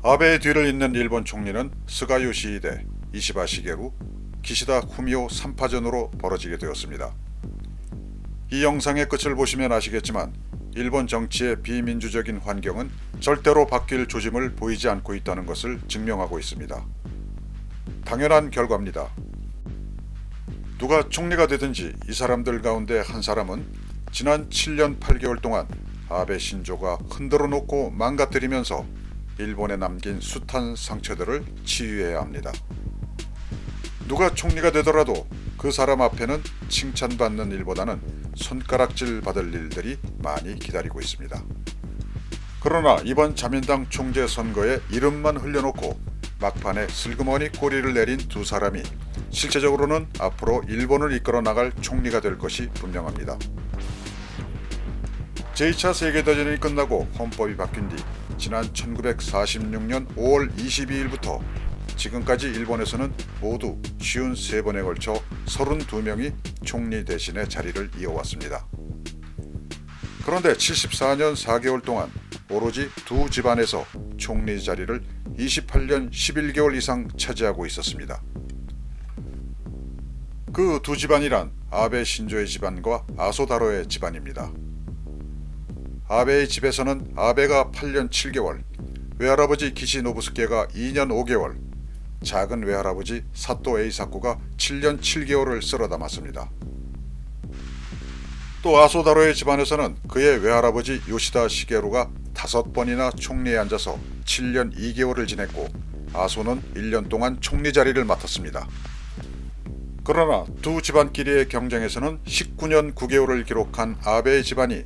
아베의 뒤를 잇는 일본 총리는 스가 요시히데, 이시바 시게루, 기시다 후미오 3파전으로 벌어지게 되었습니다. 이 영상의 끝을 보시면 아시겠지만 일본 정치의 비민주적인 환경은 절대로 바뀔 조짐을 보이지 않고 있다는 것을 증명하고 있습니다. 당연한 결과입니다. 누가 총리가 되든지 이 사람들 가운데 한 사람은 지난 7년 8개월 동안 아베 신조가 흔들어 놓고 망가뜨리면서 일본에 남긴 숱한 상처들을 치유해야 합니다. 누가 총리가 되더라도 그 사람 앞에는 칭찬받는 일보다는 손가락질 받을 일들이 많이 기다리고 있습니다. 그러나 이번 자민당 총재 선거에 이름만 흘려놓고 막판에 슬그머니 꼬리를 내린 두 사람이 실제적으로는 앞으로 일본을 이끌어 나갈 총리가 될 것이 분명합니다. 제2차 세계대전이 끝나고 헌법이 바뀐 뒤 지난 1946년 5월 22일부터 지금까지 일본에서는 모두 53번에 걸쳐 32명이 총리 대신에 자리를 이어왔습니다. 그런데 74년 4개월 동안 오로지 두 집안에서 총리 자리를 28년 11개월 이상 차지하고 있었습니다. 그 두 집안이란 아베 신조의 집안과 아소다로의 집안입니다. 아베의 집에서는 아베가 8년 7개월, 외할아버지 기시 노부스케가 2년 5개월, 작은 외할아버지 사토 에이사쿠가 7년 7개월을 쓸어 담았습니다. 또 아소다로의 집안에서는 그의 외할아버지 요시다 시게루가 5번이나 총리에 앉아서 7년 2개월을 지냈고 아소는 1년 동안 총리 자리를 맡았습니다. 그러나 두 집안끼리의 경쟁에서는 19년 9개월을 기록한 아베의 집안이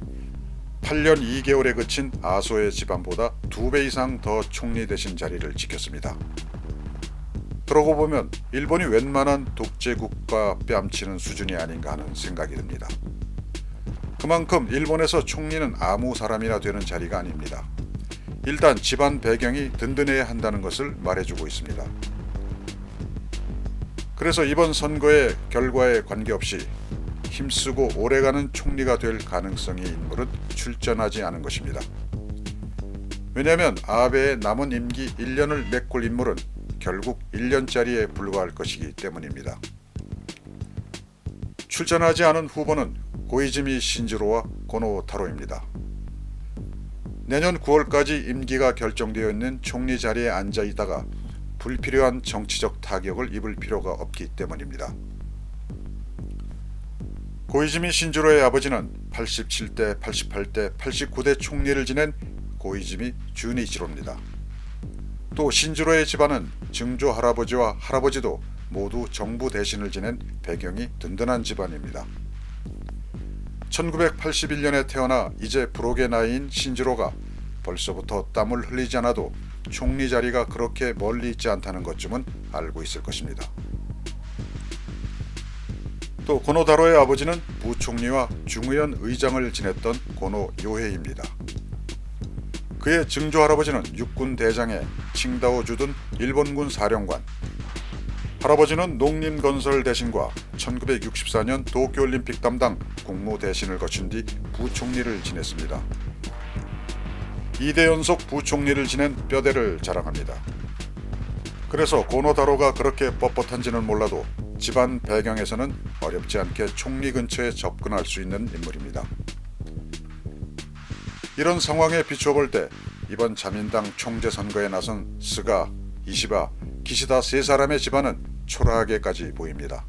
8년 2개월에 그친 아소의 집안보다 2배 이상 더 총리 대신 자리를 지켰습니다. 그러고 보면 일본이 웬만한 독재국가 뺨치는 수준이 아닌가 하는 생각이 듭니다. 그만큼 일본에서 총리는 아무 사람이나 되는 자리가 아닙니다. 일단 집안 배경이 든든해야 한다는 것을 말해주고 있습니다. 그래서 이번 선거의 결과에 관계없이 힘쓰고 오래가는 총리가 될 가능성의 인물은 출전하지 않은 것입니다. 왜냐하면 아베의 남은 임기 1년을 메꿀 인물은 결국 1년짜리에 불과할 것이기 때문입니다. 출전하지 않은 후보는 고이즈미 신지로와 고노 타로입니다. 내년 9월까지 임기가 결정되어 있는 총리 자리에 앉아 있다가 불필요한 정치적 타격을 입을 필요가 없기 때문입니다. 고이즈미 신지로의 아버지는 87대, 88대, 89대 총리를 지낸 고이즈미 주니치로입니다. 또 신지로의 집안은 증조 할아버지와 할아버지도 모두 정부 대신을 지낸 배경이 든든한 집안입니다. 1981년에 태어나 이제 불혹의 나이인 신지로가 벌써부터 땀을 흘리지 않아도 총리 자리가 그렇게 멀리 있지 않다는 것쯤은 알고 있을 것입니다. 또 고노다로의 아버지는 부총리와 중의원 의장을 지냈던 고노 요헤이입니다. 그의 증조 할아버지는 육군 대장에 칭다오 주둔 일본군 사령관, 할아버지는 농림건설 대신과 1964년 도쿄올림픽 담당 국무 대신을 거친 뒤 부총리를 지냈습니다. 2대 연속 부총리를 지낸 뼈대를 자랑합니다. 그래서 고노다로가 그렇게 뻣뻣한지는 몰라도 집안 배경에서는 어렵지 않게 총리 근처에 접근할 수 있는 인물입니다. 이런 상황에 비추어 볼 때 이번 자민당 총재 선거에 나선 스가, 이시바, 기시다 세 사람의 집안은 초라하게까지 보입니다.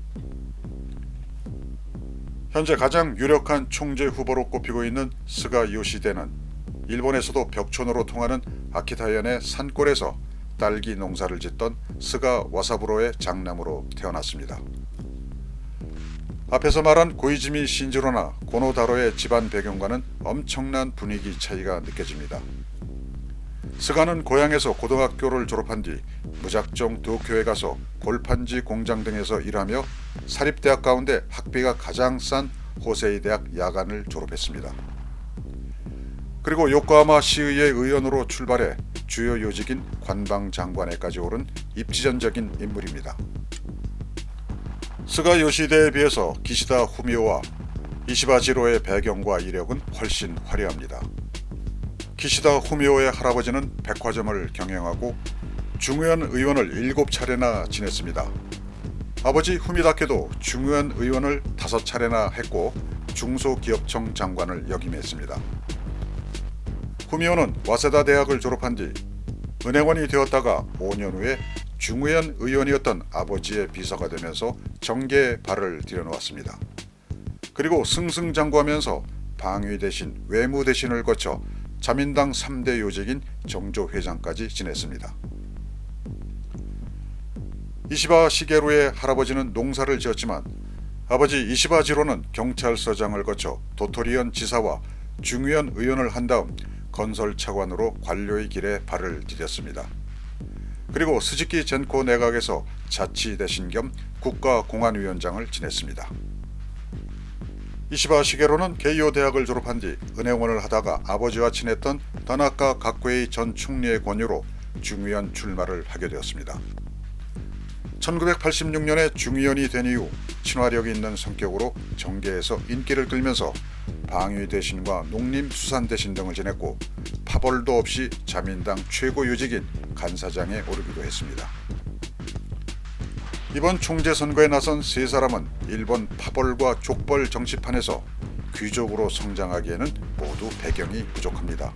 현재 가장 유력한 총재 후보로 꼽히고 있는 스가 요시대는 일본에서도 벽촌으로 통하는 아키타현의 산골에서 딸기 농사를 짓던 스가 와사부로의 장남으로 태어났습니다. 앞에서 말한 고이즈미 신지로나 고노다로의 집안 배경과는 엄청난 분위기 차이가 느껴집니다. 스가는 고향에서 고등학교를 졸업한 뒤 무작정 도쿄에 가서 골판지 공장 등에서 일하며 사립대학 가운데 학비가 가장 싼 호세이 대학 야간을 졸업했습니다. 그리고 요코하마 시의회 의원으로 출발해 주요 요직인 관방장관에까지 오른 입지전적인 인물입니다. 스가 요시대에 비해서 기시다 후미오와 이시바 지로의 배경과 이력은 훨씬 화려합니다. 기시다 후미오의 할아버지는 백화점을 경영하고 중의원 의원을 7차례나 지냈습니다. 아버지 후미다케도 중의원 의원을 5차례나 했고 중소기업청 장관을 역임했습니다. 후미오는 와세다 대학을 졸업한 뒤 은행원이 되었다가 5년 후에 중의원 의원이었던 아버지의 비서가 되면서 정계에 발을 들여놓았습니다. 그리고 승승장구하면서 방위 대신, 외무 대신을 거쳐 자민당 3대 요직인 정조 회장까지 지냈습니다. 이시바 시게루의 할아버지는 농사를 지었지만 아버지 이시바 지로는 경찰서장을 거쳐 도토리현 지사와 중의원 의원을 한 다음 건설차관으로 관료의 길에 발을 디뎠습니다. 그리고 스즈키 젠코 내각에서 자치대신 겸 국가공안위원장을 지냈습니다. 이시바 시게로는 게이오 대학을 졸업한 뒤 은행원을 하다가 아버지와 친했던 다나카 가쿠에이 전 총리의 권유로 중의원 출마를 하게 되었습니다. 1986년에 중의원이 된 이후 친화력이 있는 성격으로 정계에서 인기를 끌면서 방위대신과 농림수산대신 등을 지냈고 파벌도 없이 자민당 최고 요직인 간사장에 오르기도 했습니다. 이번 총재선거에 나선 세 사람은 일본 파벌과 족벌 정치판에서 귀족으로 성장하기에는 모두 배경이 부족합니다.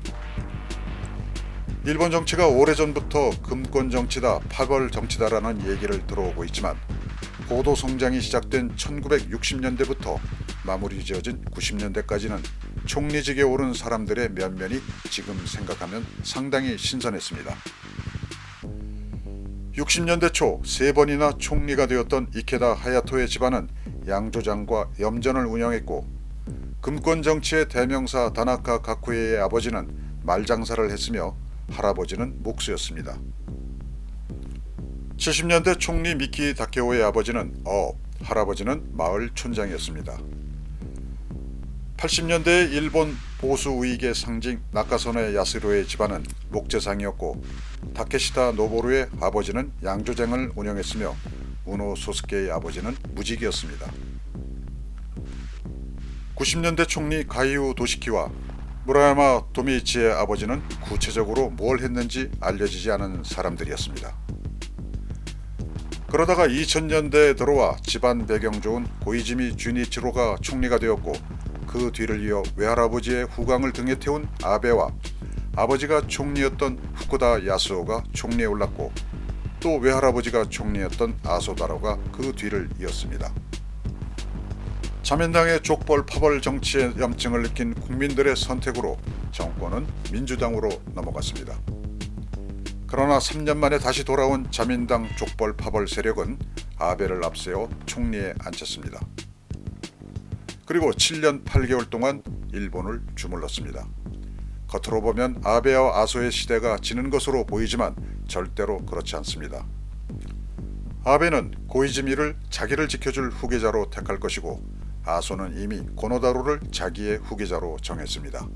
일본 정치가 오래전부터 금권 정치다, 파벌 정치다라는 얘기를 들어오고 있지만 고도 성장이 시작된 1960년대부터 마무리 지어진 90년대까지는 총리직에 오른 사람들의 면면이 지금 생각하면 상당히 신선했습니다. 60년대 초 3번이나 총리가 되었던 이케다 하야토의 집안은 양조장과 염전을 운영했고 금권 정치의 대명사 다나카 가쿠에의 아버지는 말장사를 했으며 할아버지는 목수였습니다. 70년대 총리 미키 다케오의 아버지는 할아버지는 마을 촌장이었습니다. 80년대의 일본 보수 우익의 상징 나카소네 야스로의 집안은 목재상이었고 다케시타 노보루의 아버지는 양조장을 운영했으며 우노 소스케의 아버지는 무직이었습니다. 90년대 총리 가이우 도시키와 무라야마 도미이치의 아버지는 구체적으로 뭘 했는지 알려지지 않은 사람들이었습니다. 그러다가 2000년대에 들어와 집안 배경 좋은 고이즈미 주니치로가 총리가 되었고 그 뒤를 이어 외할아버지의 후광을 등에 태운 아베와 아버지가 총리였던 후쿠다 야스오가 총리에 올랐고 또 외할아버지가 총리였던 아소다로가 그 뒤를 이었습니다. 자민당의 족벌 파벌 정치의 염증을 느낀 국민들의 선택으로 정권은 민주당으로 넘어갔습니다. 그러나 3년 만에 다시 돌아온 자민당 족벌 파벌 세력은 아베를 앞세워 총리에 앉혔습니다. 그리고 7년 8개월 동안 일본을 주물렀습니다. 겉으로 보면 아베와 아소의 시대가 지는 것으로 보이지만 절대로 그렇지 않습니다. 아베는 고이즈미를 자기를 지켜줄 후계자로 택할 것이고 아소는 이미 고노다로를 자기의 후계자로 정했습니다.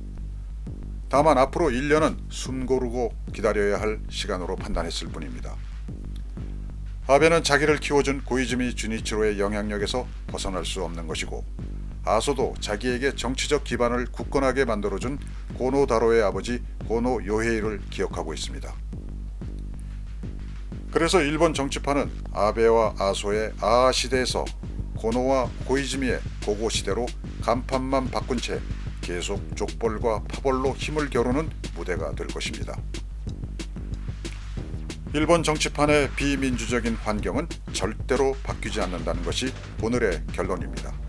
다만 앞으로 1년은 숨 고르고 기다려야 할 시간으로 판단했을 뿐입니다. 아베는 자기를 키워준 고이즈미 주니치로의 영향력에서 벗어날 수 없는 것이고 아소도 자기에게 정치적 기반을 굳건하게 만들어준 고노다로의 아버지 고노 요헤이를 기억하고 있습니다. 그래서 일본 정치판은 아베와 아소의 아아 시대에서 고노와 고이즈미의 고고 시대로 간판만 바꾼 채 계속 족벌과 파벌로 힘을 겨루는 무대가 될 것입니다. 일본 정치판의 비민주적인 환경은 절대로 바뀌지 않는다는 것이 오늘의 결론입니다.